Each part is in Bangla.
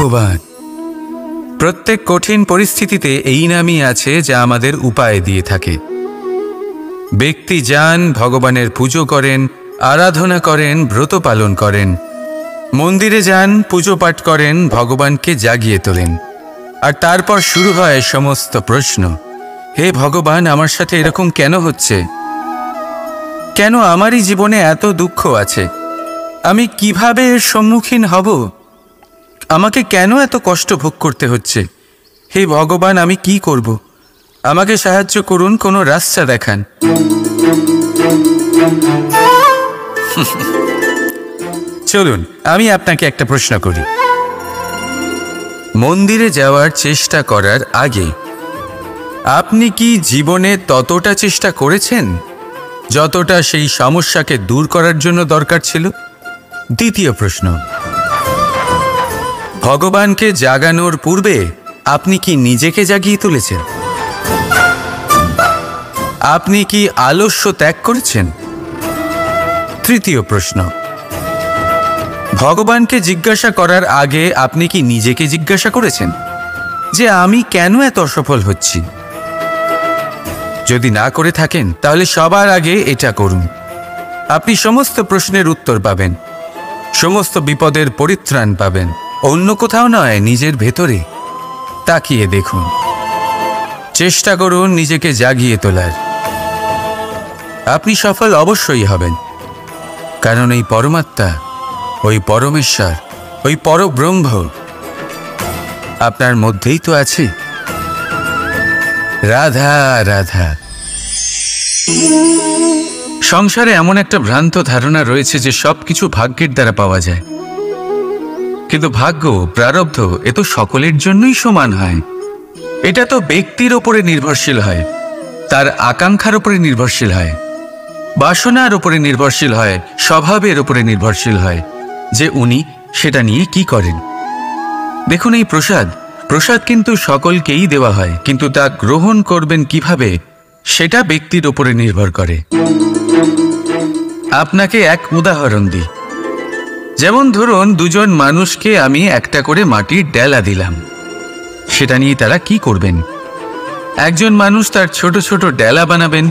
ভগবান। প্রত্যেক কঠিন পরিস্থিতিতে এই নামই আছে যা আমাদের উপায় দিয়ে থাকে। ব্যক্তি যান, ভগবানের পুজো করেন, আরাধনা করেন, ব্রত পালন করেন, মন্দিরে যান, পুজো পাঠ করেন, ভগবানকে জাগিয়ে তোলেন, আর তারপর শুরু হয় সমস্ত প্রশ্ন। হে ভগবান, আমার সাথে এরকম কেন হচ্ছে? কেন আমারই জীবনে এত দুঃখ আছে? আমি কিভাবে এর সম্মুখীন হব? আমাকে কেন এত কষ্ট ভোগ করতে হচ্ছে? হে ভগবান, আমি কি করব? আমাকে সাহায্য করুন, কোনো রাস্তা দেখান। চলুন আমি আপনাকে একটা প্রশ্ন করি। মন্দিরে যাওয়ার চেষ্টা করার আগে আপনি কি জীবনে ততটা চেষ্টা করেছেন যতটা সেই সমস্যাকে দূর করার জন্য দরকার ছিল? দ্বিতীয় প্রশ্ন, ভগবানকে জাগানোর পূর্বে আপনি কি নিজেকে জাগিয়ে তুলেছেন? আপনি কি আলস্য ত্যাগ করেছেন? তৃতীয় প্রশ্ন, ভগবানকে জিজ্ঞাসা করার আগে আপনি কি নিজেকে জিজ্ঞাসা করেছেন যে আমি কেন এত অসফল হচ্ছি? যদি না করে থাকেন তাহলে সবার আগে এটা করুন। আপনি সমস্ত প্রশ্নের উত্তর পাবেন, সমস্ত বিপদের পরিত্রাণ পাবেন। অন্য কোথাও নয়, নিজের ভেতরে তাকিয়ে দেখুন। চেষ্টা করুন নিজেকে জাগিয়ে তোলার। আপনি সফল অবশ্যই হবেন, কারণ এই পরমাত্মা, ওই পরমেশ্বর, ওই পরব্রহ্ম আপনার মধ্যেই তো আছে। রাধা রাধা। সংসারে এমন একটা ভ্রান্ত ধারণা রয়েছে যে সবকিছু ভাগ্যের দ্বারা পাওয়া যায়, কিন্তু ভাগ্য, প্রারব্ধ এ তো সকলের জন্যই সমান হয়। এটা তো ব্যক্তির ওপরে নির্ভরশীল হয়, তার আকাঙ্ক্ষার উপরে নির্ভরশীল হয়, বাসনার উপরে নির্ভরশীল হয়, স্বভাবের উপরে নির্ভরশীল হয় যে উনি সেটা নিয়ে কি করেন। দেখুন, এই প্রসাদ কিন্তু সকলকেই দেওয়া হয়, কিন্তু তা গ্রহণ করবেন কিভাবে সেটা ব্যক্তির উপরে নির্ভর করে। আপনাকে এক উদাহরণ দিই। যেমন ধরুন, দুজন মানুষকে আমি একটা করে মাটির ডেলা দিলাম, সেটা নিয়ে তারা কি করবেন? একজন মানুষ তার ছোট ছোট ডেলা বানাবেন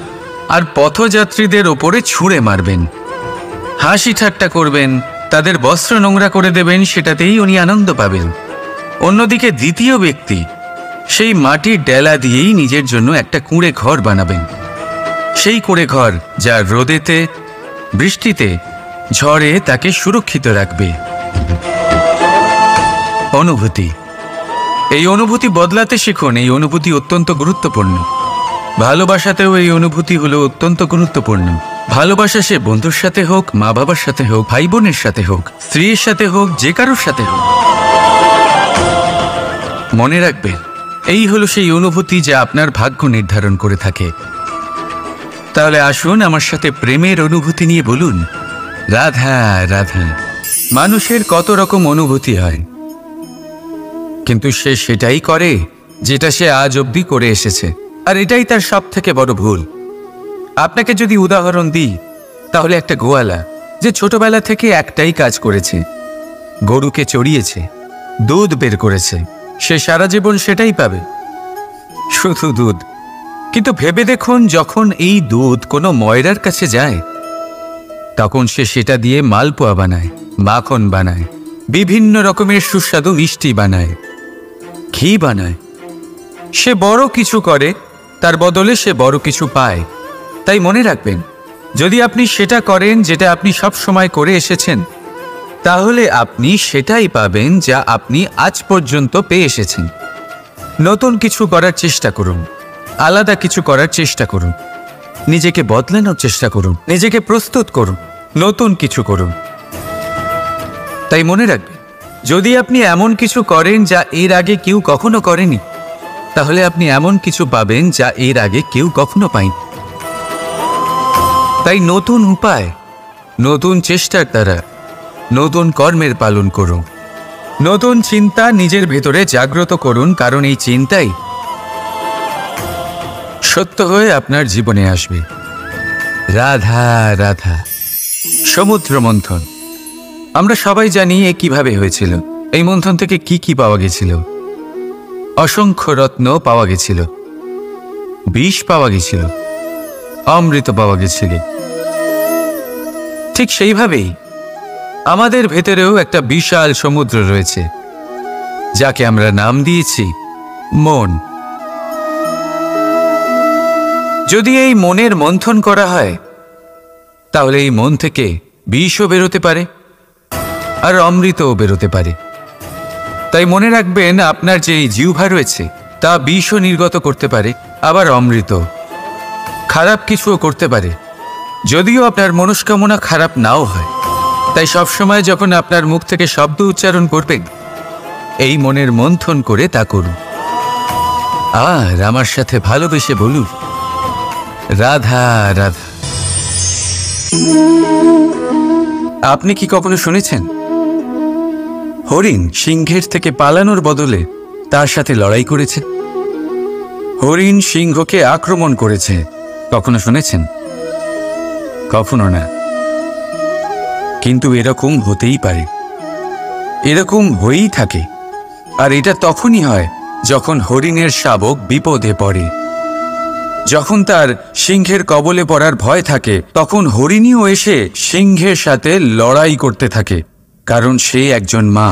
আর পথযাত্রীদের ওপরে ছুঁড়ে মারবেন, হাসি ঠাট্টা করবেন, তাদের বস্ত্র নোংরা করে দেবেন, সেটাতেই উনি আনন্দ পাবেন। অন্যদিকে দ্বিতীয় ব্যক্তি সেই মাটির ডেলা দিয়েই নিজের জন্য একটা কুঁড়ে ঘর বানাবেন। সেই কুঁড়ে ঘর যা রোদেতে, বৃষ্টিতে, ঝড়ে তাকে সুরক্ষিত রাখবে। অনুভূতি, এই অনুভূতি বদলাতে শিখুন। এই অনুভূতি অত্যন্ত গুরুত্বপূর্ণ। ভালোবাসাতেও এই অনুভূতি হলো অত্যন্ত গুরুত্বপূর্ণ। ভালোবাসা সে বন্ধুর সাথে হোক, মা বাবার সাথে হোক, ভাই বোনের সাথে হোক, স্ত্রীর সাথে হোক, যে কারোর সাথে হোক, মনে রাখবেন এই হলো সেই অনুভূতি যা আপনার ভাগ্য নির্ধারণ করে থাকে। তাহলে আসুন আমার সাথে প্রেমের অনুভূতি নিয়ে বলুন, রাধা রাধা। মানুষের কত রকম অনুভূতি হয়, কিন্তু সে সেটাই করে যেটা সে আজ অবধি করে এসেছে, আর এটাই তার সব থেকে বড় ভুল। আপনাকে যদি উদাহরণ দিই, তাহলে একটা গোয়ালা যে ছোটবেলা থেকে একটাই কাজ করেছে, গরুকে চড়িয়েছে, দুধ বের করেছে, সে সারা জীবন সেটাই পাবে, শুধু দুধ। কিন্তু ভেবে দেখুন, যখন এই দুধ কোনো ময়রার কাছে যায়, তখন সে সেটা দিয়ে মালপোয়া বানায়, মাখন বানায়, বিভিন্ন রকমের সুস্বাদু মিষ্টি বানায়, ঘি বানায়। সে বড় কিছু করে, তার বদলে সে বড় কিছু পায়। তাই মনে রাখবেন, যদি আপনি সেটা করেন যেটা আপনি সব সময় করে এসেছেন, তাহলে আপনি সেটাই পাবেন যা আপনি আজ পর্যন্ত পেয়ে এসেছেন। নতুন কিছু করার চেষ্টা করুন, আলাদা কিছু করার চেষ্টা করুন, নিজেকে বদলানোর চেষ্টা করুন, নিজেকে প্রস্তুত করুন, নতুন কিছু করুন। তাই মনে রাখবেন, যদি আপনি এমন কিছু করেন যা এর আগে কেউ কখনো করেনি, তাহলে আপনি এমন কিছু পাবেন যা এর আগে কেউ কখনো পায়নি। তাই নতুন উপায়, নতুন চেষ্টার দ্বারা নতুন কর্মের পালন করুন। নতুন চিন্তা নিজের ভেতরে জাগ্রত করুন, কারণ এই চিন্তাই সত্য হয়ে আপনার জীবনে আসবে। রাধা রাধা। সমুদ্র মন্থন আমরা সবাই জানি এ কিভাবে হয়েছিল। এই মন্থন থেকে কি কি পাওয়া গেছিল? অসংখ্য রত্ন পাওয়া গেছিল, বিষ পাওয়া গেছিল, অমৃত পাওয়া গেছিল। ঠিক সেইভাবেই আমাদের ভেতরেও একটা বিশাল সমুদ্র রয়েছে, যাকে আমরা নাম দিয়েছি মন। যদি এই মনের মন্থন করা হয়, তাহলে এই মন থেকে বিষও বেরোতে পারে আর অমৃতও বেরোতে পারে। তাই মনে রাখবেন, আপনার যে জিহ্বা রয়েছে তা বিষও নির্গত করতে পারে, আবার অমৃত। খারাপ কিছুও করতে পারে, যদিও আপনার মনস্কামনা খারাপ নাও হয়। তাই সবসময় যখন আপনার মুখ থেকে শব্দ উচ্চারণ করবেন, এই মনের মন্থন করে তা করুন। আর আমার সাথে ভালোবেসে বলুন, রাধা রাধা। আপনি কি কখনো শুনেছেন হরিণ সিংহের থেকে পালানোর বদলে তার সাথে লড়াই করেছে? হরিণ সিংহকে আক্রমণ করেছে, কখনো শুনেছেন? কখনো না। কিন্তু এরকম হতেই পারে, এরকম হয়েই থাকে। আর এটা তখনই হয় যখন হরিণের শাবক বিপদে পড়ে। যখন তার সিংহের কবলে পড়ার ভয় থাকে, তখন হরিণীও এসে সিংহের সাথে লড়াই করতে থাকে। কারণ সে একজন মা,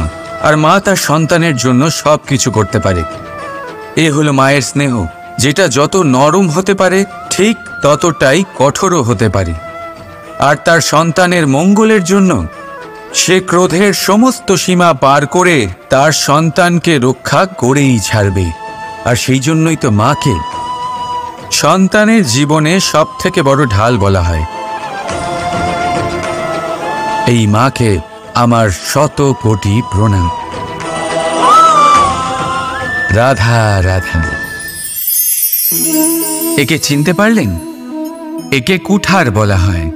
আর মা তার সন্তানের জন্য সব কিছু করতে পারে। এ হলো মায়ের স্নেহ, যেটা যত নরম হতে পারে ঠিক ততটাই কঠোরও হতে পারে। আর তার সন্তানের মঙ্গলের জন্য সে ক্রোধের সমস্ত সীমা পার করে তার সন্তানকে রক্ষা করেই ছাড়বে। আর সেই জন্যই তো মাকে সন্তানের জীবনে সবথেকে বড় ঢাল বলা হয়। এই মাকে আমার শত কোটি প্রণাম। রাধা রাধা। একে চিনতে পারলেন? একে কুঠার বলা হয়।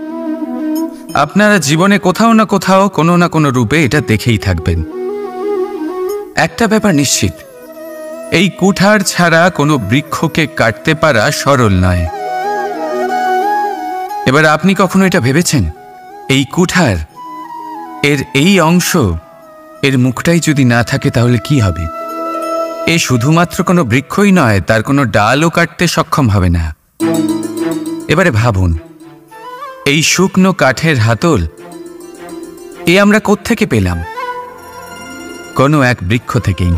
আপনারা জীবনে কোথাও না কোথাও কোনো না কোনো রূপে এটা দেখেই থাকবেন। একটা ব্যাপার নিশ্চিত, এই কুঠার ছাড়া কোনো বৃক্ষকে কাটতে পারা সরল নয়। এবার আপনি কখনো এটা ভেবেছেন, এই কুঠার এর এই অংশ, এর মুখটাই যদি না থাকে তাহলে কি হবে? এ শুধুমাত্র কোনো বৃক্ষই নয়, তার কোনো ডালও কাটতে সক্ষম হবে না। এবারে ভাবুন, এই শুকনো কাঠের হাতল এ আমরা কোত্থেকে পেলাম? কোনো এক বৃক্ষ থেকেই।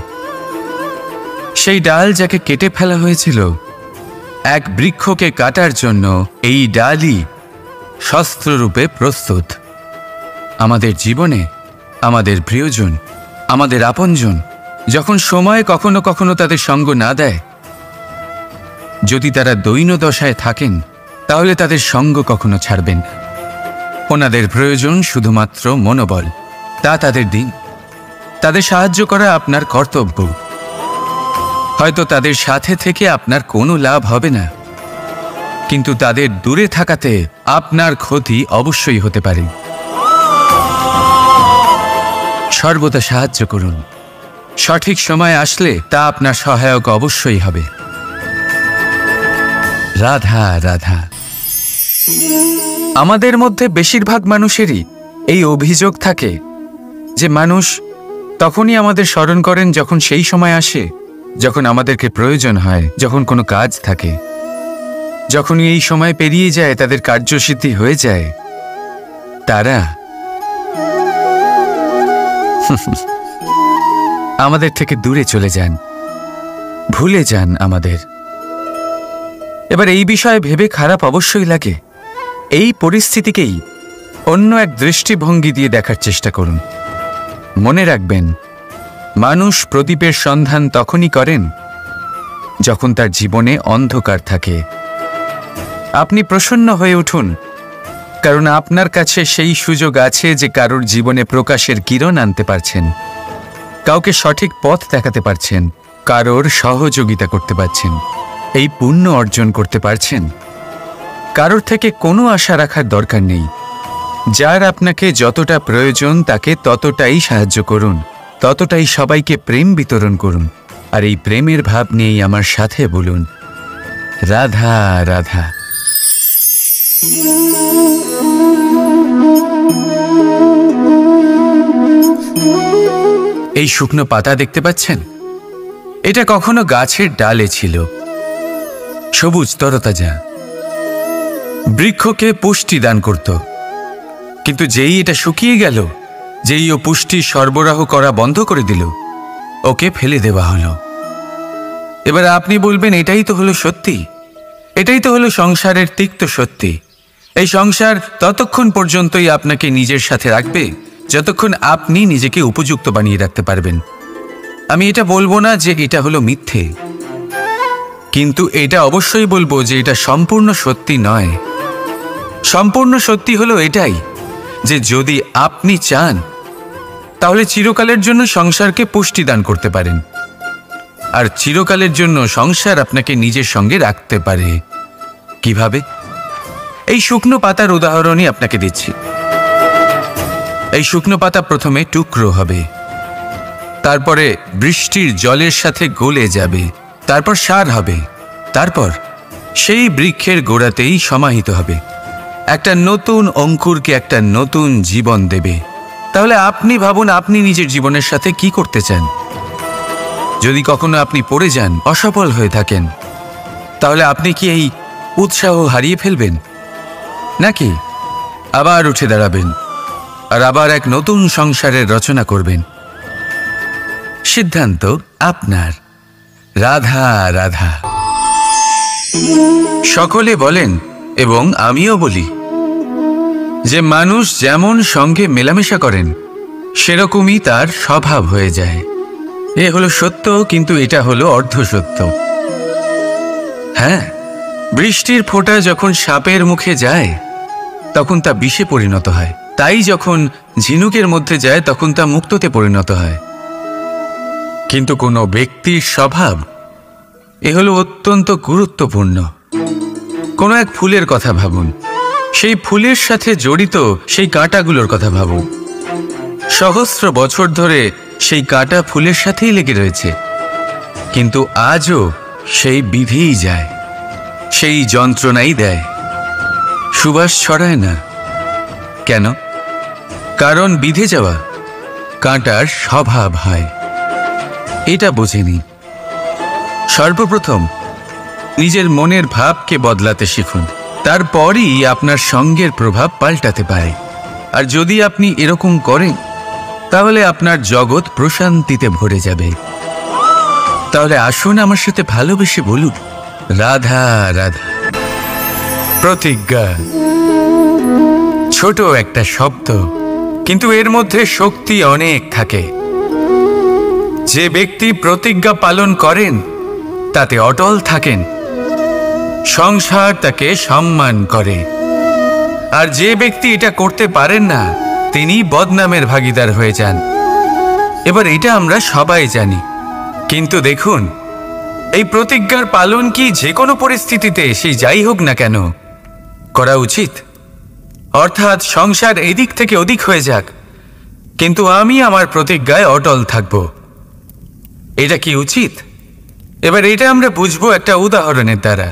সেই ডাল যাকে কেটে ফেলা হয়েছিল, এক বৃক্ষকে কাটার জন্য এই ডালই শস্ত্ররূপে প্রস্তুত। আমাদের জীবনে আমাদের প্রিয়জন, আমাদের আপনজন যখন সময় কখনো কখনো তাদের সঙ্গ না দেয়, যদি তারা দৈন্য দশায় থাকেন, তাহলে তাদের সঙ্গ কখনো ছাড়বেন না। ওনাদের প্রয়োজন শুধুমাত্র মনোবল। তা তাদের দিন। তাদের সাহায্য করা আপনার কর্তব্য। হয়তো তাদের সাথে থেকে আপনার কোনো লাভ হবে না, কিন্তু তাদের দূরে থাকাতে আপনার ক্ষতি অবশ্যই হতে পারে। সর্বদা সাহায্য করুন। সঠিক সময় আসলে তা আপনার সহায়ক অবশ্যই হবে। রাধা রাধা। আমাদের মধ্যে বেশিরভাগ মানুষেরই এই অভিযোগ থাকে যে মানুষ তখনই আমাদের স্মরণ করেন যখন সেই সময় আসে যখন আমাদেরকে প্রয়োজন হয়, যখন কোনো কাজ থাকে। যখনই এই সময় পেরিয়ে যায়, তাদের কার্যসিদ্ধি হয়ে যায়, তারা আমাদের থেকে দূরে চলে যান, ভুলে যান আমাদের। এবার এই বিষয়ে ভেবে খারাপ অবশ্যই লাগে। এই পরিস্থিতিকেই অন্য এক দৃষ্টিভঙ্গি দিয়ে দেখার চেষ্টা করুন। মনে রাখবেন, মানুষ প্রদীপের সন্ধান তখনই করেন যখন তার জীবনে অন্ধকার থাকে। আপনি প্রসন্ন হয়ে উঠুন, কারণ আপনার কাছে সেই সুযোগ আছে যে কারোর জীবনে প্রকাশের কিরণ আনতে পারছেন, কাউকে সঠিক পথ দেখাতে পারছেন, কারোর সহযোগিতা করতে পারছেন, এই পুণ্য অর্জন করতে পারছেন। কারোর থেকে কোনো আশা রাখার দরকার নেই। যার আপনাকে যতটা প্রয়োজন তাকে ততটাই সাহায্য করুন, ততটাই সবাইকে প্রেম বিতরণ করুন। আর এই প্রেমের ভাব নিয়েই আমার সাথে বলুন, রাধা রাধা। এই শুকনো পাতা দেখতে পাচ্ছেন? এটা কখনো গাছের ডালে ছিল, সবুজ তরতাজা, বৃক্ষকে পুষ্টি দান করত। কিন্তু যেই এটা শুকিয়ে গেল, যেই ও পুষ্টি সরবরাহ করা বন্ধ করে দিল, ওকে ফেলে দেওয়া হলো। এবার আপনি বলবেন, এটাই তো হলো সত্যি, এটাই তো হলো সংসারের তিক্ত সত্যি। এই সংসার ততক্ষণ পর্যন্তই আপনাকে নিজের সাথে রাখবে যতক্ষণ আপনি নিজেকে উপযুক্ত বানিয়ে রাখতে পারবেন। আমি এটা বলবো না যে এটা হলো মিথ্যে, কিন্তু এটা অবশ্যই বলবো যে এটা সম্পূর্ণ সত্যি নয়। সম্পূর্ণ সত্যি হলো এটাই যে যদি আপনি চান তাহলে চিরকালের জন্য সংসারকে পুষ্টি দান করতে পারেন, আর চিরকালের জন্য সংসার আপনাকে নিজের সঙ্গে রাখতে পারে। কিভাবে? এই শুকনো পাতার উদাহরণই আপনাকে দিচ্ছি। এই শুকনো পাতা প্রথমে টুকরো হবে, তারপরে বৃষ্টির জলের সাথে গলে যাবে, তারপর সার হবে, তারপর সেই বৃক্ষের গোড়াতেই সমাহিত হবে, একটা নতুন অঙ্কুরকে একটা নতুন জীবন দেবে। তাহলে আপনি ভাবুন, আপনি নিজের জীবনের সাথে কি করতে চান? যদি কখনো আপনি পড়ে যান, অসফল হয়ে থাকেন, তাহলে আপনি কি এই উৎসাহ হারিয়ে ফেলবেন, নাকি আবার উঠে দাঁড়াবেন আর আবার এক নতুন সংসারের রচনা করবেন? সিদ্ধান্ত আপনার। রাধা রাধা। সকলে বলেন এবং আমিও বলি যে মানুষ যেমন সঙ্গে মেলামেশা করেন সেরকমই তার স্বভাব হয়ে যায়। এ হলো সত্য, কিন্তু এটা হলো অর্ধ সত্য। হ্যাঁ, বৃষ্টির ফোঁটা যখন সাপের মুখে যায় তখন তা বিষে পরিণত হয়, তাই যখন ঝিনুকের মধ্যে যায় তখন তা মুক্ততে পরিণত হয়। কিন্তু কোনো ব্যক্তির স্বভাব এ হলো অত্যন্ত গুরুত্বপূর্ণ। কোনো এক ফুলের কথা ভাবুন, সেই ফুলের সাথে জড়িত সেই কাঁটাগুলোর কথা ভাবুন। সহস্র বছর ধরে সেই কাঁটা ফুলের সাথেই লেগে রয়েছে, কিন্তু আজও সেই বিধেই যায়, সেই যন্ত্রণাই দেয়, সুবাস ছড়ায় না। কেন? কারণ বিধে যাওয়া কাঁটার স্বভাব হয়। এটা বোঝেনি। সর্বপ্রথম নিজের মনের ভাবকে বদলাতে শিখুন, তারপরই আপনার সঙ্গের প্রভাব পাল্টাতে পারে। আর যদি আপনি এরকম করেন তাহলে আপনার জগৎ প্রশান্তিতে ভরে যাবে। তাহলে আসুন আমার সাথে ভালোবেসে বলুন, রাধা রাধা। প্রতিজ্ঞা ছোট একটা শব্দ, কিন্তু এর মধ্যে শক্তি অনেক থাকে। যে ব্যক্তি প্রতিজ্ঞা পালন করেন তাতে অটল থাকেন, সংসার তাকে সম্মান করে। আর যে ব্যক্তি এটা করতে পারেন না তিনি বদনামের ভাগীদার হয়ে যান। এবার এটা আমরা সবাই জানি, কিন্তু দেখুন, এই প্রতিজ্ঞার পালন কি যে কোনো পরিস্থিতিতে সেই যাই হোক না কেন করা উচিত? অর্থাৎ সংসার এদিক থেকে ওদিক হয়ে যাক, কিন্তু আমি আমার প্রতিজ্ঞায় অটল থাকব, এটা কি উচিত? এবার এটা আমরা বুঝবো একটা উদাহরণের দ্বারা।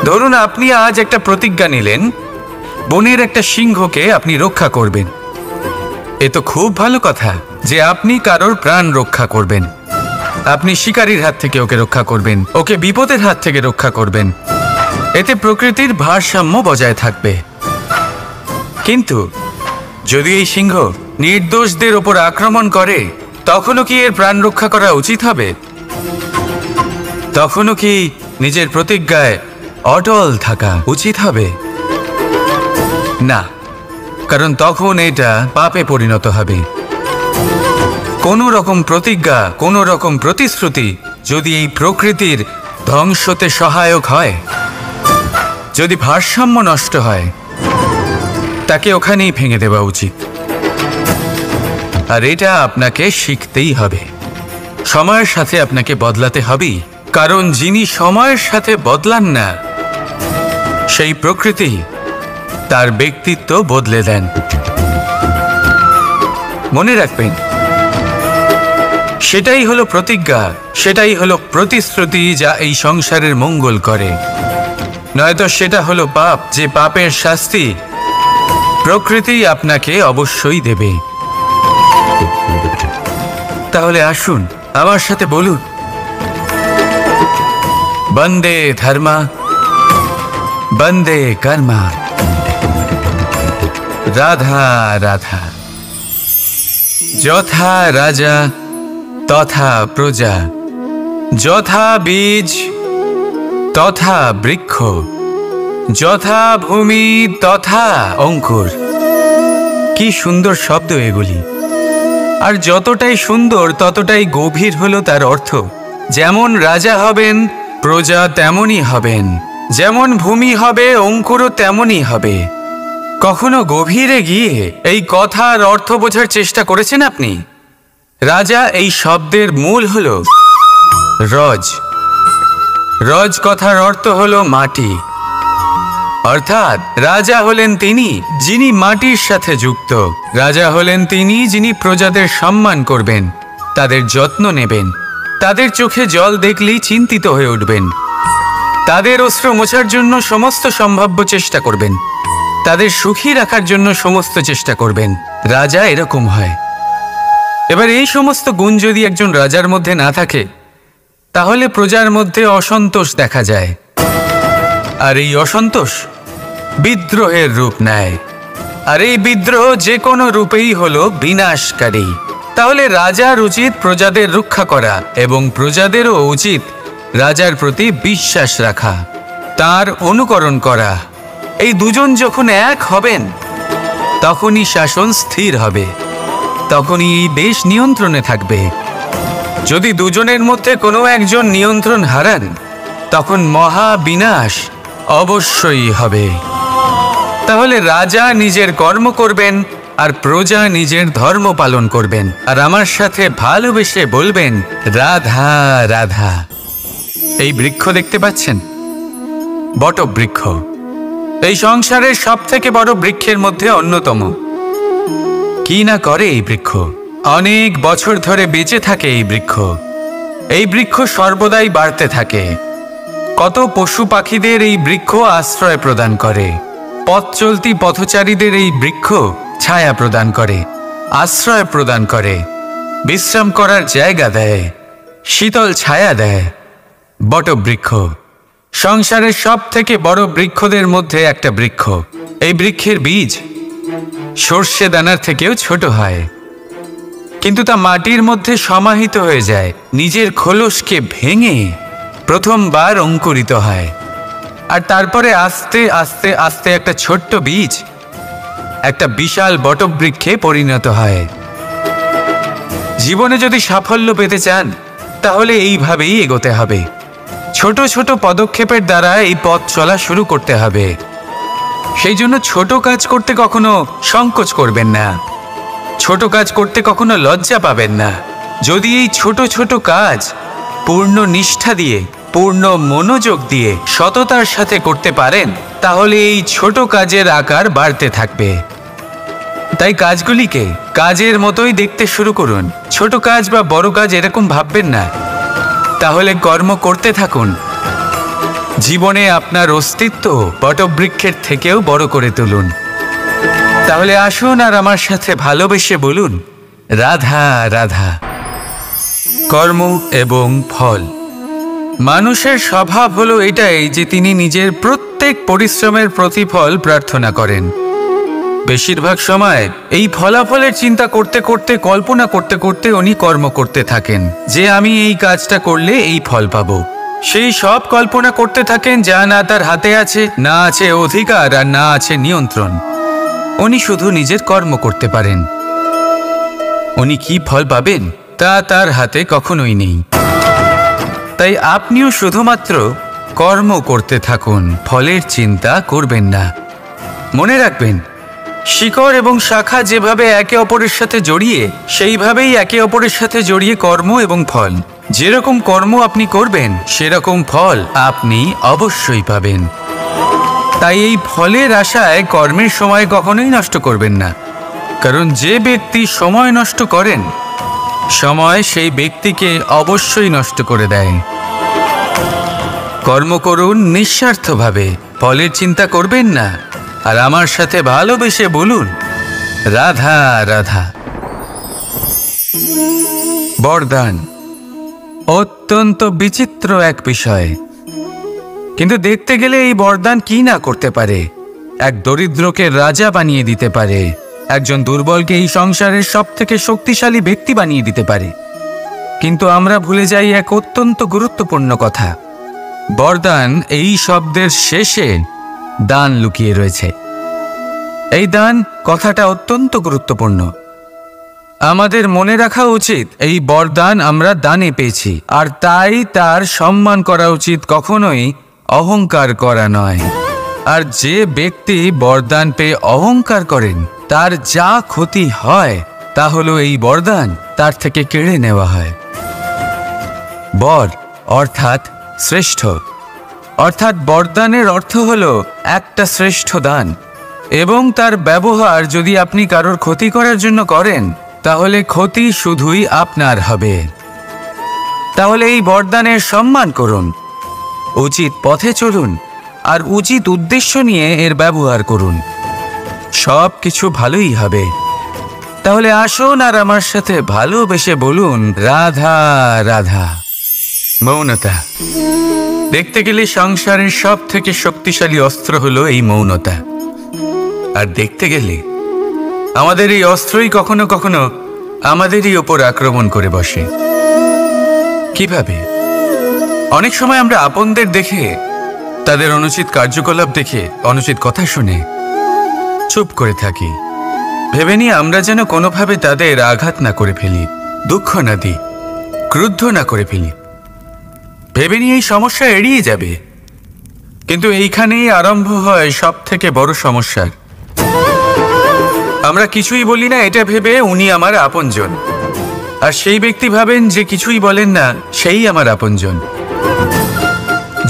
ধরুন আপনি আজ একটা প্রতিজ্ঞা নিলেন, বনের একটা সিংহকে আপনি রক্ষা করবেন। এ তো খুব ভালো কথা যে আপনি কারোর প্রাণ রক্ষা করবেন। আপনি শিকারীর হাত থেকে ওকে রক্ষা করবেন, ওকে বিপদের হাত থেকে রক্ষা করবেন। এতে প্রকৃতির ভারসাম্য বজায় থাকবে। কিন্তু যদি এই সিংহ নির্দোষদের ওপর আক্রমণ করে, তখনও কি এর প্রাণ রক্ষা করা উচিত হবে? তখনও কি নিজের প্রতিজ্ঞায় অটল থাকা উচিত হবে? না, কারণ তখন এটা পাপে পরিণত হবে। কোনো রকম প্রতিজ্ঞা, কোনো রকম প্রতিশ্রুতি যদি এই প্রকৃতির ধ্বংসতে সহায়ক হয়, যদি ভারসাম্য নষ্ট হয়, তাকে ওখানেই ভেঙে দেওয়া উচিত। আর এটা আপনাকে শিখতেই হবে, সময়ের সাথে আপনাকে বদলাতে হবেই। কারণ যিনি সময়ের সাথে বদলান না সেই প্রকৃতি তার ব্যক্তিত্ব বদলে দেন। মনে রাখবেন, সেটাই হলো প্রতিজ্ঞা, সেটাই হলো প্রতিশ্রুতি যা এই সংসারের মঙ্গল করে। নয়তো সেটা হলো পাপ, যে পাপের শাস্তি প্রকৃতি আপনাকে অবশ্যই দেবে। তাহলে আসুন আমার সাথে বলুন, বন্দে ধর্মা বন্দে কর্মা, রাধা রাধা। যথা রাজা তথা প্রজা, যথা বীজ তথা বৃক্ষ, যথা ভূমি তথা অঙ্কুর। কি সুন্দর শব্দ এগুলি! আর যতটাই সুন্দর ততটাই গভীর হলো তার অর্থ। যেমন রাজা হবেন প্রজা তেমনই হবেন, যেমন ভূমি হবে অঙ্কুরও তেমনই হবে। কখনো গভীরে গিয়ে এই কথার অর্থ বোঝার চেষ্টা করেছেন আপনি? রাজা এই শব্দের মূল হলো রজ। রজ কথার অর্থ হলো মাটি। অর্থাৎ রাজা হলেন তিনি যিনি মাটির সাথে যুক্ত। রাজা হলেন তিনি যিনি প্রজাদের সম্মান করবেন, তাদের যত্ন নেবেন, তাদের চোখে জল দেখলেই চিন্তিত হয়ে উঠবেন, তাদের অশ্রু মোছার জন্য সমস্ত সম্ভাব্য চেষ্টা করবেন, তাদের সুখী রাখার জন্য সমস্ত চেষ্টা করবেন। রাজা এরকম হয়। এবার এই সমস্ত গুণ যদি একজন রাজার মধ্যে না থাকে, তাহলে প্রজার মধ্যে অসন্তোষ দেখা যায়। আর এই অসন্তোষ বিদ্রোহের রূপ নেয়। আর এই বিদ্রোহ যে কোনো রূপেই হলো বিনাশকারী। তাহলে রাজার উচিত প্রজাদের রক্ষা করা এবং প্রজাদেরও উচিত রাজার প্রতি বিশ্বাস রাখা, তার অনুকরণ করা। এই দুজন যখন এক হবেন তখনই শাসন স্থির হবে, তখনই এই দেশ নিয়ন্ত্রণে থাকবে। যদি দুজনের মধ্যে কোনো একজন নিয়ন্ত্রণ হারান, তখন মহা বিনাশ অবশ্যই হবে। তাহলে রাজা নিজের কর্ম করবেন আর প্রজা নিজের ধর্ম পালন করবেন, আর আমার সাথে ভালোবেসে বলবেন রাধা রাধা। এই বৃক্ষ দেখতে পাচ্ছেন, বটবৃক্ষ। এই সংসারের সব থেকে বড় বৃক্ষের মধ্যে অন্যতম। কি না করে এই বৃক্ষ! অনেক বছর ধরে বেঁচে থাকে এই বৃক্ষ। এই বৃক্ষ সর্বদাই বাড়তে থাকে। কত পশু পাখিদের এই বৃক্ষ আশ্রয় প্রদান করে। পথ চলতি পথচারীদের এই বৃক্ষ ছায়া প্রদান করে, আশ্রয় প্রদান করে, বিশ্রাম করার জায়গা দেয়, শীতল ছায়া দেয়। বটবৃক্ষ সংসারের সব থেকে বড় বৃক্ষদের মধ্যে একটা বৃক্ষ। এই বৃক্ষের বীজ সর্ষে দানার থেকেও ছোট হয়, কিন্তু তা মাটির মধ্যে সমাহিত হয়ে যায়, নিজের খোলসকে ভেঙে প্রথমবার অঙ্কুরিত হয়। আর তারপরে আস্তে আস্তে আস্তে একটা ছোট্ট বীজ একটা বিশাল বটবৃক্ষে পরিণত হয়। জীবনে যদি সাফল্য পেতে চান, তাহলে এইভাবেই এগোতে হবে। ছোট ছোট পদক্ষেপের দ্বারা এই পথ চলা শুরু করতে হবে। সেই জন্য ছোট কাজ করতে কখনো সংকোচ করবেন না, ছোট কাজ করতে কখনো লজ্জা পাবেন না। যদি এই ছোট ছোট কাজ পূর্ণ নিষ্ঠা দিয়ে, পূর্ণ মনোযোগ দিয়ে, সততার সাথে করতে পারেন, তাহলে এই ছোট কাজের আকার বাড়তে থাকবে। তাই কাজগুলিকে কাজের মতোই দেখতে শুরু করুন। ছোট কাজ বা বড় কাজ এরকম ভাববেন না। তাহলে কর্ম করতে থাকুন। জীবনে আপনার অস্তিত্ব বটবৃক্ষের থেকেও বড় করে তুলুন। তাহলে আসুন আর আমার সাথে ভালোবেসে বলুন রাধা রাধা। কর্ম এবং ফল। মানুষের স্বভাব হলো এটাই যে তিনি নিজের প্রত্যেক পরিশ্রমের প্রতিফল প্রার্থনা করেন। বেশিরভাগ সময় এই ফলাফলের চিন্তা করতে করতে, কল্পনা করতে করতে উনি কর্ম করতে থাকেন যে আমি এই কাজটা করলে এই ফল পাবো। সেই সব কল্পনা করতে থাকেন যা না তার হাতে আছে, না আছে অধিকার, আর না আছে নিয়ন্ত্রণ। উনি শুধু নিজের কর্ম করতে পারেন। উনি কি ফল পাবেন তা তার হাতে কখনোই নেই। তাই আপনিও শুধুমাত্র কর্ম করতে থাকুন, ফলের চিন্তা করবেন না। মনে রাখবেন, শিকড় এবং শাখা যেভাবে একে অপরের সাথে জড়িয়ে, সেইভাবেই একে অপরের সাথে জড়িয়ে কর্ম এবং ফল। যেরকম কর্ম আপনি করবেন, সেরকম ফল আপনি অবশ্যই পাবেন। তাই এই ফলের আশায় কর্মের সময় কখনোই নষ্ট করবেন না, কারণ যে ব্যক্তি সময় নষ্ট করেন, সময় সেই ব্যক্তিকে অবশ্যই নষ্ট করে দেয়। কর্ম করুন নিঃস্বার্থভাবে, ফলের চিন্তা করবেন না, আর আমার সাথে ভালোবেসে বলুন রাধা রাধা। বরদান অত্যন্ত বিচিত্র এক বিষয়, কিন্তু দেখতে গেলে এই বরদান কি না করতে পারে। এক দরিদ্রকে রাজা বানিয়ে দিতে পারে, একজন দুর্বলকে এই সংসারের সবথেকে শক্তিশালী ব্যক্তি বানিয়ে দিতে পারে। কিন্তু আমরা ভুলে যাই এক অত্যন্ত গুরুত্বপূর্ণ কথা। বরদান এই শব্দের শেষে দান লুকিয়ে রয়েছে। এই দান কথাটা অত্যন্ত গুরুত্বপূর্ণ। আমাদের মনে রাখা উচিত এই বরদান আমরা দানে পেয়েছি, আর তাই তার সম্মান করা উচিত, কখনোই অহংকার করা নয়। আর যে ব্যক্তি বরদান পেয়ে অহংকার করেন তার যা ক্ষতি হয় তা হলো এই বরদান তার থেকে কেড়ে নেওয়া হয়। বর অর্থাৎ শ্রেষ্ঠ, অর্থাৎ বরদানের অর্থ হলো একটা শ্রেষ্ঠ দান, এবং তার ব্যবহার যদি আপনি কারোর ক্ষতি করার জন্য করেন তাহলে ক্ষতি শুধুই আপনার হবে। তাহলে এই বরদানের সম্মান করুন, উচিত পথে চলুন, আর উচিত উদ্দেশ্য নিয়ে এর ব্যবহার করুন, সব কিছু ভালোই হবে। তাহলে আসুন আর আমার সাথে ভালোবেসে বলুন, রাধা রাধা। মৌনতা। দেখতে গেলে সংসারের সব থেকে শক্তিশালী অস্ত্র হলো এই মৌনতা। আর দেখতে গেলে আমাদের এই অস্ত্রই কখনো কখনো আমাদেরই ওপর আক্রমণ করে বসে। কিভাবে? অনেক সময় আমরা আপনদের দেখে, তাদের অনুচিত কার্যকলাপ দেখে, অনুচিত কথা শুনে চুপ করে থাকি, ভেবে নিয়ে আমরা যেন কোনোভাবে তাদের আঘাত না করে ফেলি, দুঃখ না দিই, ক্রুদ্ধ না করে ফেলি, ভেবে নিয়ে এই সমস্যা এড়িয়ে যাবে। কিন্তু এইখানেই আরম্ভ হয় সব থেকে বড় সমস্যার। আমরা কিছুই বলি না এটা ভেবে উনি আমার আপনজন, আর সেই ব্যক্তি ভাবেন যে কিছুই বলেন না সেই আমার আপনজন।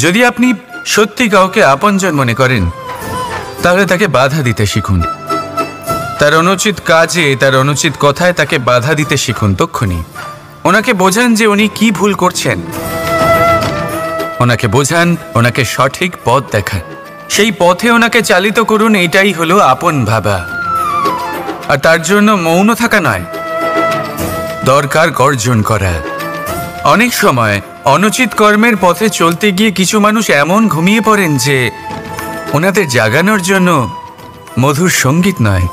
যদি আপনি সত্যি কাউকে আপনজন মনে করেন তাহলে তাকে বাধা দিতে শিখুন, তার অনুচিত কাজে, তার অনুচিত কথায় তাকে বাধা দিতে শিখুন। তক্ষুনি ওনাকে বোঝান যে উনি কি ভুল করছেন, ওনাকে বোঝান, ওনাকে সঠিক পথ দেখান, সেই পথে ওনাকে চালিত করুন। এটাই হলো আপন ভাবা। আর তার জন্য মৌন থাকা নয়, দরকার গর্জন করা। অনেক সময় অনুচিত কর্মের পথে চলতে গিয়ে কিছু মানুষ এমন ঘুমিয়ে পড়েন যে ওনাদের জাগানোর জন্য মধুর সঙ্গীত নয়,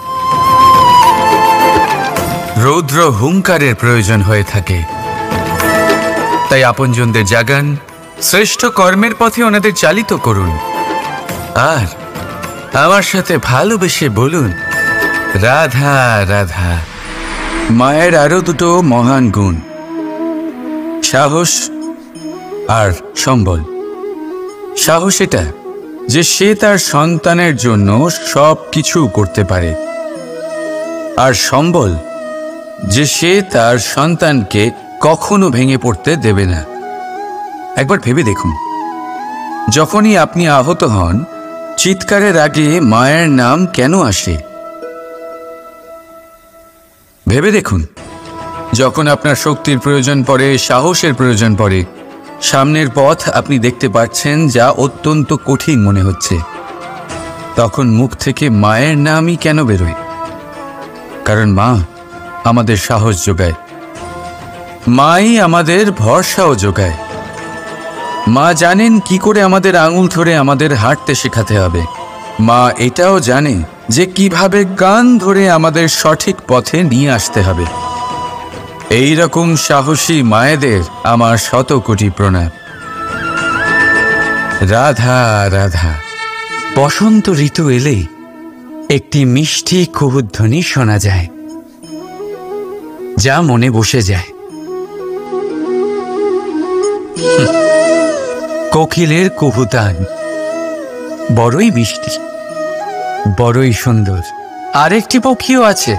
রৌদ্র হুঙ্কারের প্রয়োজন হয়ে থাকে। তাই আপনজনদের জাগান, শ্রেষ্ঠ কর্মের পথে ওনাদের চালিত করুন, আর আমার সাথে ভালোবেসে বলুন, রাধা রাধা। মায়ের আরো দুটো মহান গুণ, সাহস আর সম্বল। সাহস এটা যে সে তার সন্তানের জন্য সব কিছু করতে পারে, আর সম্বল যে সে তার সন্তানকে কখনো ভেঙে পড়তে দেবে না। একবার ভেবে দেখুন, যখনই আপনি আহত হন, চিৎকারের আগে মায়ের নাম কেন আসে? ভেবে দেখুন, যখন আপনার শক্তির প্রয়োজন পড়ে, সাহসের প্রয়োজন পড়ে, সামনের পথ আপনি দেখতে পাচ্ছেন যা অত্যন্ত কঠিন মনে হচ্ছে, তখন মুখ থেকে মায়ের নামই কেন বেরোয়? কারণ মা আমাদের সাহস যোগায়, মাই আমাদের ভরসাও যোগায়। মা জানেন কি করে আমাদের আঙুল ধরে আমাদের হাঁটতে শেখাতে হবে। মা এটাও জানে যে কিভাবে কান ধরে আমাদের সঠিক পথে নিয়ে আসতে হবে। এই রকম সাহসী মায়েদের আমার শত কোটি প্রণাম। রাধা রাধা। বসন্ত ঋতু এলেই একটি মিষ্টি কুহুধ্বনি শোনা যায়, যা মনে বসে যায়। কোকিলের কুহুতান বড়ই মিষ্টি, বড়ই সুন্দর। আরেকটি পক্ষীও আছে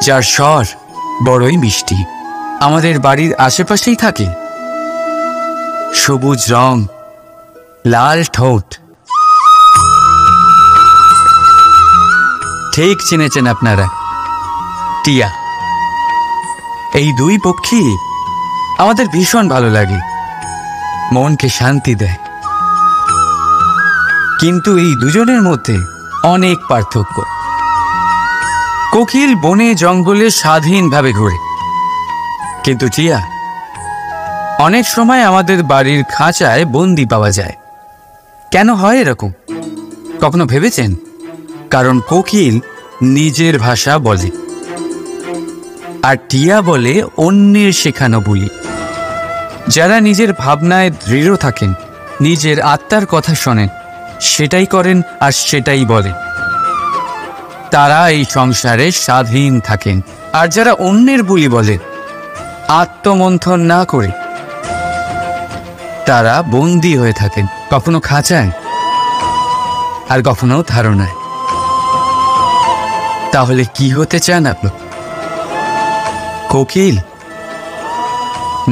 যার স্বর বড়ই মিষ্টি, আমাদের বাড়ির আশেপাশেই থাকে। সবুজ রং, লাল ঠোঁট। ঠিক চিনেছেন আপনারা, টিয়া। এই দুই পক্ষী আমাদের ভীষণ ভালো লাগে, মনকে শান্তি দেয়। কিন্তু এই দুজনের মধ্যে অনেক পার্থক্য। কোকিল বনে জঙ্গলে স্বাধীনভাবে ঘোরে, কিন্তু টিয়া, অনেক সময় আমাদের বাড়ির খাঁচায় বন্দি পাওয়া যায়। কেন হয় এরকম? কখনো ভেবেছেন? কারণ কোকিল নিজের ভাষা বলে, আর টিয়া বলে অন্যের শেখানো বলি। যারা নিজের ভাবনায় দৃঢ় থাকেন, নিজের আত্মার কথা শোনেন, সেটাই করেন আর সেটাই বলেন, তারা এই সংসারে স্বাধীন থাকেন। আর যারা অন্যের বুলি বলেন, আত্মমন্থন না করে, তারা বন্দী হয়ে থাকেন, কখনো খাঁচায় আর কখনো ধারণায়। তাহলে কি হতে চান আপনি? কোকিল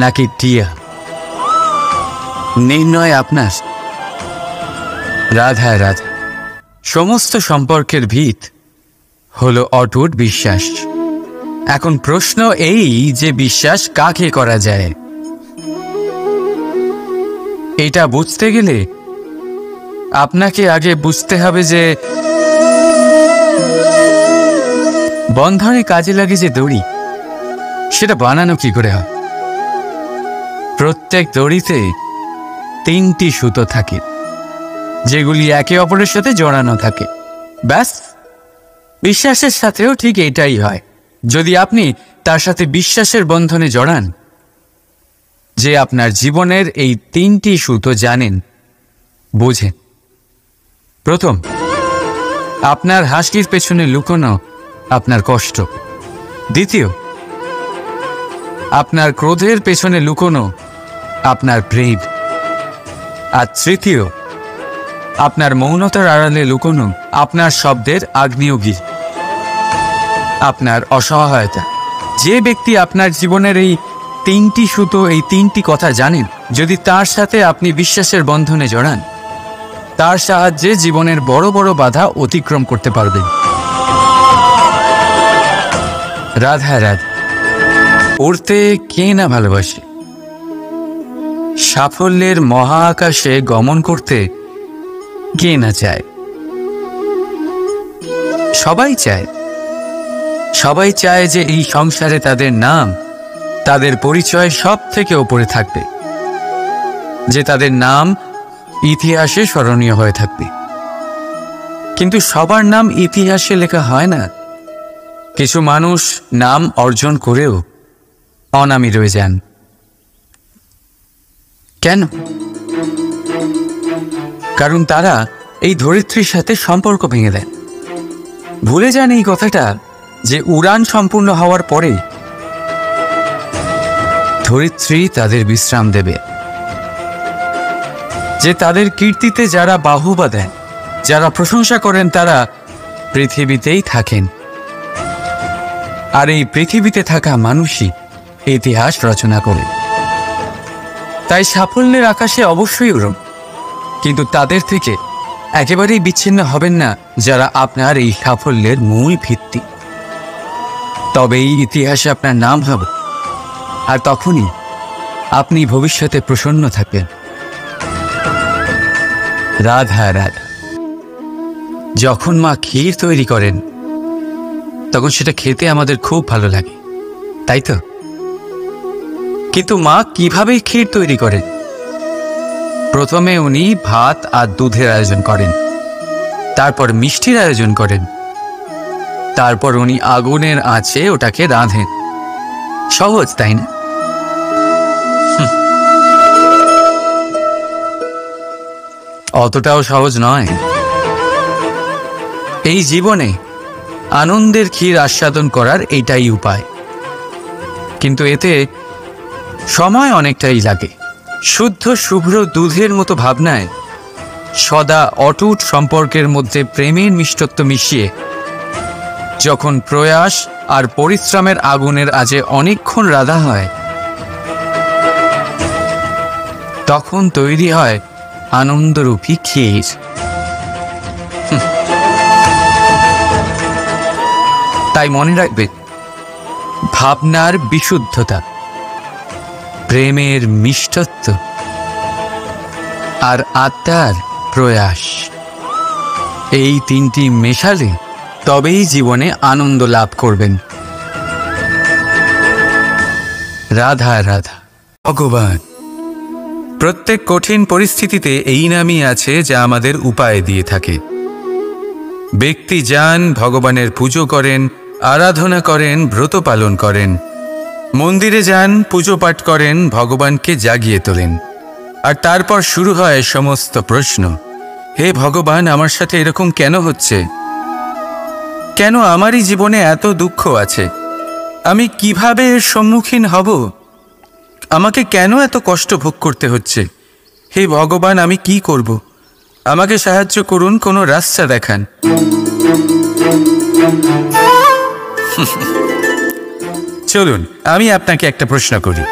নাকি টিয়া? নির্ণয় আপনার। রাধা রাধা। সমস্ত সম্পর্কের ভিত হলো অটুট বিশ্বাস। এখন প্রশ্ন এই যে বিশ্বাস কাকে করা যায়? এটা বুঝতে গেলে আপনাকে আগে বুঝতে হবে যে বন্ধনে কাজে লাগে যে দড়ি, সেটা বানানো কি করে হয়? প্রত্যেক দড়িতে 3টি সুতো থাকে, যেগুলি একে অপরের সাথে জড়ানো থাকে। ব্যাস, বিশ্বাসের সাথেও ঠিক এটাই হয়। যদি আপনি তার সাথে বিশ্বাসের বন্ধনে জড়ান, যে আপনার জীবনের এই 3টি সুতো জানেন, বোঝেন। প্রথম, আপনার হাসির পেছনে লুকোনো আপনার কষ্ট। দ্বিতীয়, আপনার ক্রোধের পেছনে লুকোনো আপনার প্রেম। আর তৃতীয়, আপনার মৌনতার আড়ালে লুকোনো আপনার শব্দের আগ্নেয়গিরি, আপনার অসহায়তা। যে ব্যক্তি আপনার জীবনের এই 3টি সুতো, এই 3টি কথা জানেন, যদি তার সাথে আপনি বিশ্বাসের বন্ধনে জড়ান, তার সাহায্যে জীবনের বড় বড় বাধা অতিক্রম করতে পারবেন। রাধা রাধা। উড়তে কে না ভালোবাসে? সাফল্যের মহা আকাশে গমন করতে কে না চায়? সবাই চায়। সবাই চায় যে এই সংসারে তাদের নাম, তাদের পরিচয় সব থেকে ওপরে থাকবে, যে তাদের নাম ইতিহাসে স্মরণীয় হয়ে থাকবে। কিন্তু সবার নাম ইতিহাসে লেখা হয় না। কিছু মানুষ নাম অর্জন করেও অনামী রয়ে যান। কেন? কারণ তারা এই ধরিত্রীর সাথে সম্পর্ক ভেঙে দেন। ভুলে যান এই কথাটা, যে উড়ান সম্পূর্ণ হওয়ার পরে ধরিত্রী তাদের বিশ্রাম দেবে, যে তাদের কীর্তিতে যারা বাহুবা দেন, যারা প্রশংসা করেন, তারা পৃথিবীতেই থাকেন। আর এই পৃথিবীতে থাকা মানুষই ইতিহাস রচনা করে। তাই সাফল্যের আকাশে অবশ্যই উড়ুন, কিন্তু তাদের থেকে একেবারেই বিচ্ছিন্ন হবেন না যারা আপনার এই সাফল্যের মূল ভিত্তি। তবেই ইতিহাসে আপনার নাম হবে, আর তখনই আপনি ভবিষ্যতে প্রসন্ন থাকবেন। রাধা রাধা। যখন মা ক্ষীর তৈরি করেন, তখন সেটা খেতে আমাদের খুব ভালো লাগে, তাই তো? কিন্তু মা কিভাবে ক্ষীর তৈরি করেন? প্রথমে উনি ভাত আর দুধের আয়োজন করেন, তারপর মিষ্টির আয়োজন করেন, তারপর উনি আগুনের আঁচে ওটাকে রাঁধেন। সহজ, তাই না? অতটাও সহজ নয়। এই জীবনে আনন্দের ক্ষীর আস্বাদন করার এটাই উপায়, কিন্তু এতে সময় অনেকটাই লাগে। শুদ্ধ শুভ্র দুধের মতো ভাবনায় সদা অটুট সম্পর্কের মধ্যে প্রেমের মিষ্টত্ব মিশিয়ে যখন প্রয়াস আর পরিশ্রমের আগুনের আজে অনেকক্ষণ রাধা হয়, তখন তৈরি হয় আনন্দরূপী ক্ষীর। তাই মনে রাখবে, ভাবনার বিশুদ্ধতা, প্রেমের মিষ্টত্ব আর আত্মার প্রয়াস, এই 3টি মেশালে তবেই জীবনে আনন্দ লাভ করবেন। রাধা রাধা। ভগবান প্রত্যেক কঠিন পরিস্থিতিতে এই নামই আছে যা আমাদের উপায় দিয়ে থাকে। ব্যক্তি যান, ভগবানের পুজো করেন, আরাধনা করেন, ব্রত পালন করেন, মন্দিরে যান, পুজো পাঠ করেন, ভগবানকে জাগিয়ে তোলেন, আর তারপর শুরু হয় সমস্ত প্রশ্ন। হে ভগবান, আমার সাথে এরকম কেন হচ্ছে? কেন আমারই জীবনে এত দুঃখ আছে? আমি কিভাবে এর সম্মুখীন হব? আমাকে কেন এত কষ্ট ভোগ করতে হচ্ছে? হে ভগবান, আমি কি করব? আমাকে সাহায্য করুন, কোনো রাস্তা দেখান। চলুন আমি আপনাকে একটা প্রশ্ন করি।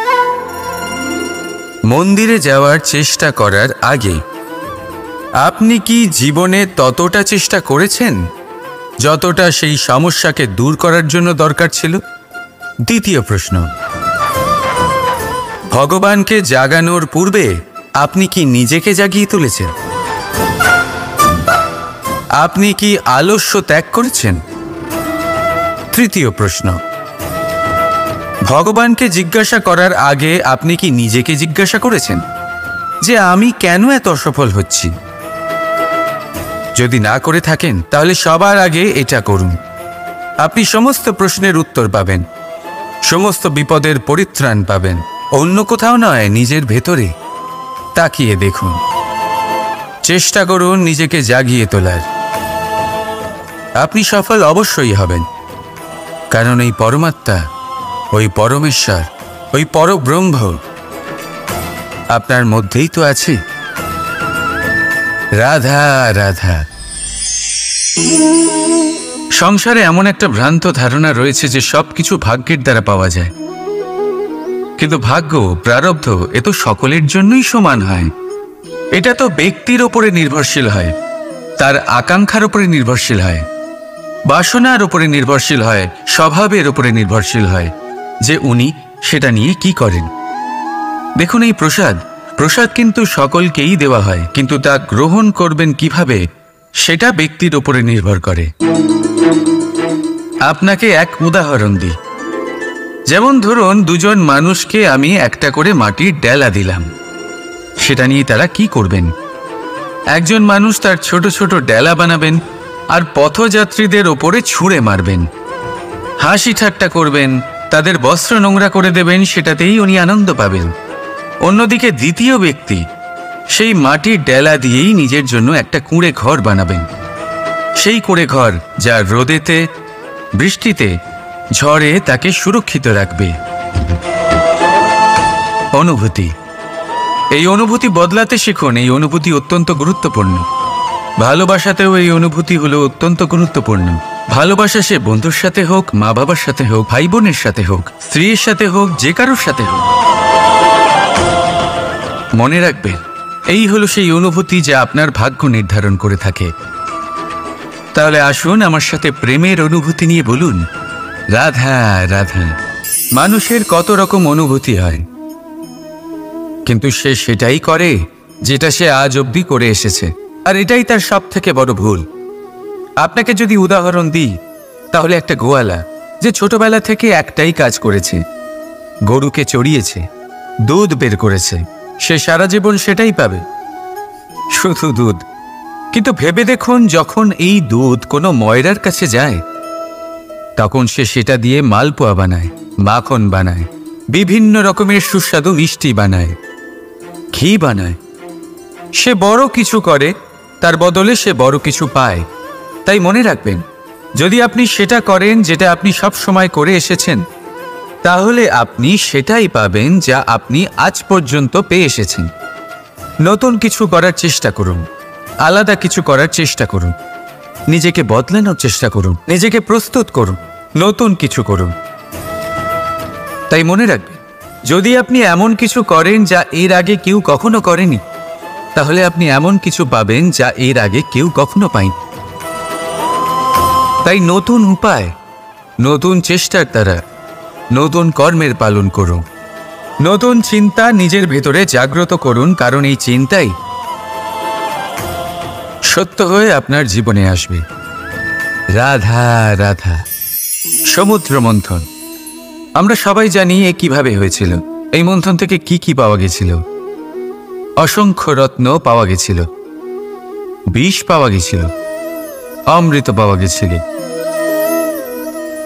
মন্দিরে যাওয়ার চেষ্টা করার আগে আপনি কি জীবনে ততটা চেষ্টা করেছেন যতটা সেই সমস্যাকে দূর করার জন্য দরকার ছিল? দ্বিতীয় প্রশ্ন, ভগবানকে জাগানোর পূর্বে আপনি কি নিজেকে জাগিয়ে তুলেছেন? আপনি কি আলস্য ত্যাগ করেছেন? তৃতীয় প্রশ্ন, ভগবানকে জিজ্ঞাসা করার আগে আপনি কি নিজেকে জিজ্ঞাসা করেছেন যে আমি কেন এত অসফল হচ্ছি? যদি না করে থাকেন তাহলে সবার আগে এটা করুন। আপনি সমস্ত প্রশ্নের উত্তর পাবেন, সমস্ত বিপদের পরিত্রাণ পাবেন। অন্য কোথাও নয়, নিজের ভেতরে তাকিয়ে দেখুন। চেষ্টা করুন নিজেকে জাগিয়ে তোলার। আপনি সফল অবশ্যই হবেন, কারণ এই পরমাত্মা, ওই পরমেশ্বর, ওই পরব্রহ্ম আপনার মধ্যেই তো আছে। রাধা রাধা। সংসারে এমন একটা ভ্রান্ত ধারণা রয়েছে যে সবকিছু ভাগ্যের দ্বারা পাওয়া যায়, কিন্তু ভাগ্য, প্রারব্ধ এ তো সকলের জন্যই সমান হয়। এটা তো ব্যক্তির ওপরে নির্ভরশীল হয়, তার আকাঙ্ক্ষার উপরে নির্ভরশীল হয়, বাসনার উপরে নির্ভরশীল হয়, স্বভাবের উপরে নির্ভরশীল হয় যে উনি সেটা নিয়ে কি করেন। দেখুন, এই প্রসাদ কিন্তু সকলকেই দেওয়া হয়, কিন্তু তা গ্রহণ করবেন কিভাবে সেটা ব্যক্তির উপরে নির্ভর করে। আপনাকে এক উদাহরণ দিই। যেমন ধরুন, দুজন মানুষকে আমি একটা করে মাটির ডেলা দিলাম, সেটা নিয়ে তারা কি করবেন? একজন মানুষ তার ছোট ছোট ডেলা বানাবেন আর পথযাত্রীদের ওপরে ছুঁড়ে মারবেন, হাসি ঠাট্টা করবেন, তাদের বস্ত্র নোংরা করে দেবেন, সেটাতেই উনি আনন্দ পাবেন। অন্যদিকে দ্বিতীয় ব্যক্তি সেই মাটির ডেলা দিয়েই নিজের জন্য একটা কুঁড়ে ঘর বানাবেন। সেই কুঁড়ে ঘর যা রোদেতে, বৃষ্টিতে, ঝড়ে তাকে সুরক্ষিত রাখবে। অনুভূতি, এই অনুভূতি বদলাতে শিখুন। এই অনুভূতি অত্যন্ত গুরুত্বপূর্ণ। ভালোবাসাতেও এই অনুভূতি হলো অত্যন্ত গুরুত্বপূর্ণ। ভালোবাসা সে বন্ধুর সাথে হোক, মা বাবার সাথে হোক, ভাই বোনের সাথে হোক, স্ত্রীর সাথে হোক, যে কারোর সাথে হোক। মনে রাখবেন, এই হলো সেই অনুভূতি যা আপনার ভাগ্য নির্ধারণ করে থাকে। তাহলে আসুন আমার সাথে প্রেমের অনুভূতি নিয়ে বলুন, রাধা রাধা। মানুষের কত রকম অনুভূতি হয়, কিন্তু সে সেটাই করে যেটা সে আজ অবধি করে এসেছে, আর এটাই তার সব থেকে বড় ভুল। আপনাকে যদি উদাহরণ দিই, তাহলে একটা গোয়ালা যে ছোটবেলা থেকে একটাই কাজ করেছে, গরুকে চড়িয়েছে, দুধ বের করেছে, সে সারা জীবন সেটাই পাবে, শুধু দুধ। কিন্তু ভেবে দেখুন, যখন এই দুধ কোনো ময়রার কাছে যায়, তখন সে সেটা দিয়ে মালপোয়া বানায়, মাখন বানায়, বিভিন্ন রকমের সুস্বাদু মিষ্টি বানায়, ঘি বানায়। সে বড় কিছু করে, তার বদলে সে বড় কিছু পায়। তাই মনে রাখবেন, যদি আপনি সেটা করেন যেটা আপনি সব সময় করে এসেছেন, তাহলে আপনি সেটাই পাবেন যা আপনি আজ পর্যন্ত পেয়ে এসেছেন। নতুন কিছু করার চেষ্টা করুন, আলাদা কিছু করার চেষ্টা করুন, নিজেকে বদলানোর চেষ্টা করুন, নিজেকে প্রস্তুত করুন, নতুন কিছু করুন। তাই মনে রাখবেন, যদি আপনি এমন কিছু করেন যা এর আগে কেউ কখনো করেনি, তাহলে আপনি এমন কিছু পাবেন যা এর আগে কেউ কখনো পায়নি। তাই নতুন উপায়, নতুন চেষ্টার দ্বারা নতুন কর্মের পালন করুন। নতুন চিন্তা নিজের ভেতরে জাগ্রত করুন, কারণ এই চিন্তাই সত্য হয়ে আপনার জীবনে আসবে। রাধা রাধা। সমুদ্র মন্থন। আমরা সবাই জানি এ কিভাবে হয়েছিল। এই মন্থন থেকে কি কি পাওয়া গেছিল? অসংখ্য রত্ন পাওয়া গেছিল, বিষ পাওয়া গেছিল, অমৃত পাওয়া গেছিল।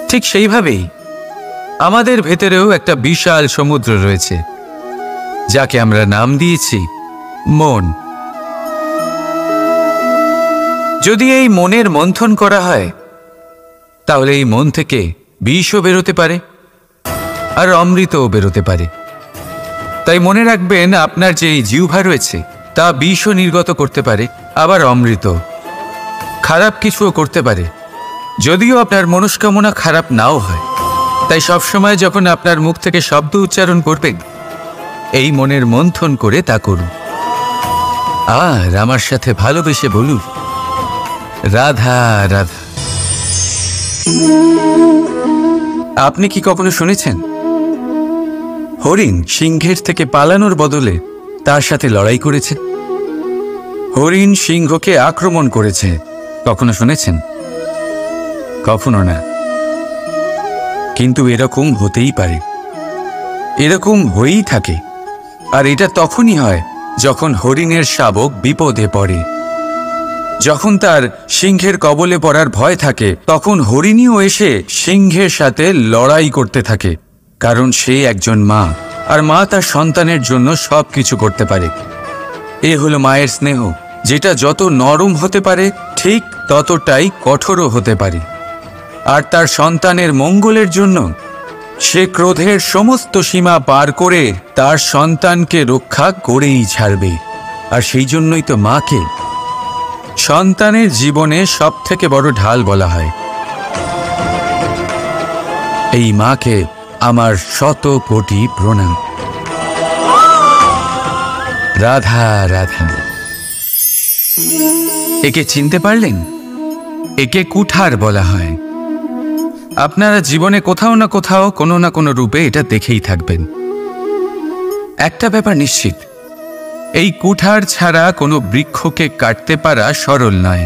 ঠিক সেইভাবেই আমাদের ভেতরেও একটা বিশাল সমুদ্র রয়েছে, যাকে আমরা নাম দিয়েছি মন। যদি এই মনের মন্থন করা হয়, তাহলে এই মন থেকে বিষও বেরোতে পারে আর অমৃতও বেরোতে পারে। তাই মনে রাখবেন, আপনার যে জিহ্বা রয়েছে তা বিষও নির্গত করতে পারে, আবার অমৃত। খারাপ কিছুও করতে পারে, যদিও আপনার মনস্কামনা খারাপ নাও হয়। তাই সবসময় যখন আপনার মুখ থেকে শব্দ উচ্চারণ করবেন, এই মনের মন্থন করে তা করুন। আর আমার সাথে ভালোবেসে বলুন, রাধা রাধা। আপনি কি কখনো শুনেছেন হরিণ সিংহের থেকে পালানোর বদলে তার সাথে লড়াই করেছে? হরিণ সিংহকে আক্রমণ করেছে, কখনো শুনেছেন? কখনো না। কিন্তু এরকম হতেই পারে, এরকম হয়েই থাকে। আর এটা তখনই হয় যখন হরিণের শাবক বিপদে পড়ে। যখন তার সিংহের কবলে পড়ার ভয় থাকে, তখন হরিণীও এসে সিংহের সাথে লড়াই করতে থাকে। কারণ সে একজন মা, আর মা তার সন্তানের জন্য সবকিছু করতে পারে। এ হলো মায়ের স্নেহ, যেটা যত নরম হতে পারে ঠিক ততটাই কঠোরও হতে পারে। আর তার সন্তানের মঙ্গলের জন্য সে ক্রোধের সমস্ত সীমা পার করে তার সন্তানকে রক্ষা করেই ছাড়বে। আর সেই জন্যই তো মাকে সন্তানের জীবনে সবথেকে বড় ঢাল বলা হয়। এই মাকে আমার শত কোটি প্রণাম। রাধা রাধা। একে চিনতে পারলেন? একে কুঠার বলা হয়। আপনারা জীবনে কোথাও না কোথাও কোনো না কোনো রূপে এটা দেখেই থাকবেন। একটা ব্যাপার নিশ্চিত, এই কুঠার ছাড়া কোনো বৃক্ষকে কাটতে পারা সরল নয়।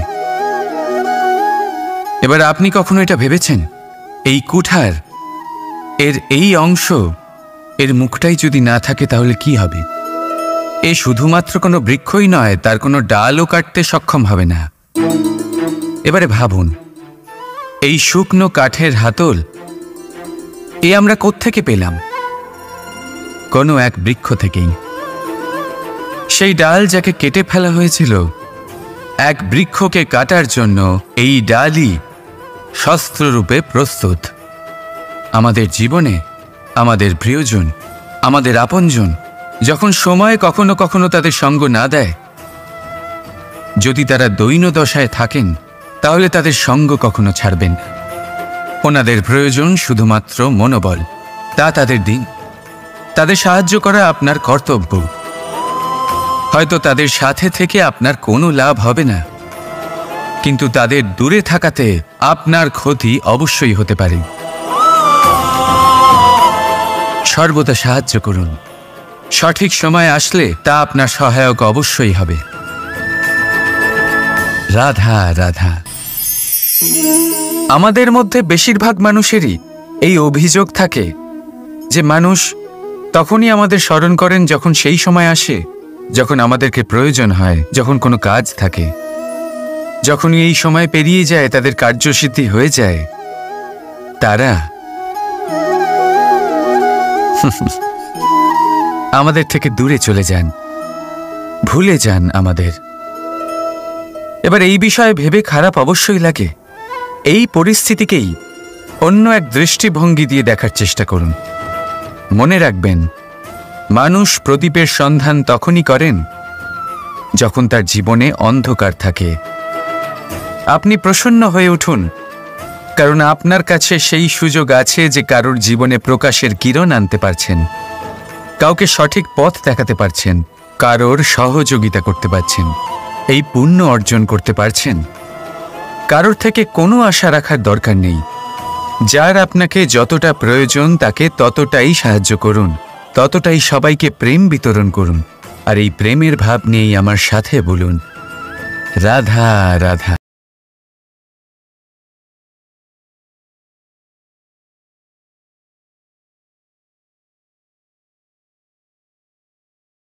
এবার আপনি কখনো এটা ভেবেছেন, এই কুঠার এর এই অংশ, এর মুখটাই যদি না থাকে তাহলে কি হবে? এ শুধুমাত্র কোনো বৃক্ষই নয়, তার কোনো ডালও কাটতে সক্ষম হবে না। এবারে ভাবুন, এই শুকনো কাঠের হাতল এ আমরা কোত্থেকে পেলাম? কোনো এক বৃক্ষ থেকেই। সেই ডাল যাকে কেটে ফেলা হয়েছিল, এক বৃক্ষকে কাটার জন্য এই ডালই শস্ত্ররূপে প্রস্তুত। আমাদের জীবনে আমাদের প্রিয়জন, আমাদের আপনজন যখন সময় কখনো কখনো তাদের সঙ্গ না দেয়, যদি তারা দৈন্য দশায় থাকেন, তাহলে তাদের সঙ্গ কখনো ছাড়বেন না। ওনাদের প্রয়োজন শুধুমাত্র মনোবল। তা তাদের দিন। তাদের সাহায্য করা আপনার কর্তব্য। হয়তো তাদের সাথে থেকে আপনার কোনো লাভ হবে না, কিন্তু তাদের দূরে থাকাতে আপনার ক্ষতি অবশ্যই হতে পারে। সর্বদা সাহায্য করুন। সঠিক সময় আসলে তা আপনার সহায়ক অবশ্যই হবে। রাধা রাধা। আমাদের মধ্যে বেশিরভাগ মানুষেরই এই অভিযোগ থাকে যে মানুষ তখনই আমাদের স্মরণ করেন যখন সেই সময় আসে যখন আমাদেরকে প্রয়োজন হয়, যখন কোনো কাজ থাকে। যখনই এই সময় পেরিয়ে যায়, তাদের কার্যসিদ্ধি হয়ে যায়, তারা আমাদের থেকে দূরে চলে যান, ভুলে যান আমাদের। এবার এই বিষয়ে ভেবে খারাপ অবশ্যই লাগে। এই পরিস্থিতিকেই অন্য এক দৃষ্টিভঙ্গি দিয়ে দেখার চেষ্টা করুন। মনে রাখবেন, মানুষ প্রদীপের সন্ধান তখনই করেন যখন তার জীবনে অন্ধকার থাকে। আপনি প্রসন্ন হয়ে উঠুন, কারণ আপনার কাছে সেই সুযোগ আছে যে কারোর জীবনে প্রকাশের কিরণ আনতে পারছেন, কাউকে সঠিক পথ দেখাতে পারছেন, কারোর সহযোগিতা করতে পারছেন, এই পুণ্য অর্জন করতে পারছেন। কারোর থেকে কোনো আশা রাখার দরকার নেই। যার আপনাকে যতটা প্রয়োজন তাকে ততটাই সাহায্য করুন, ততটাই সবাইকে প্রেম বিতরণ করুন। আর এই প্রেমের ভাব নিয়েই আমার সাথে বলুন, রাধা রাধা।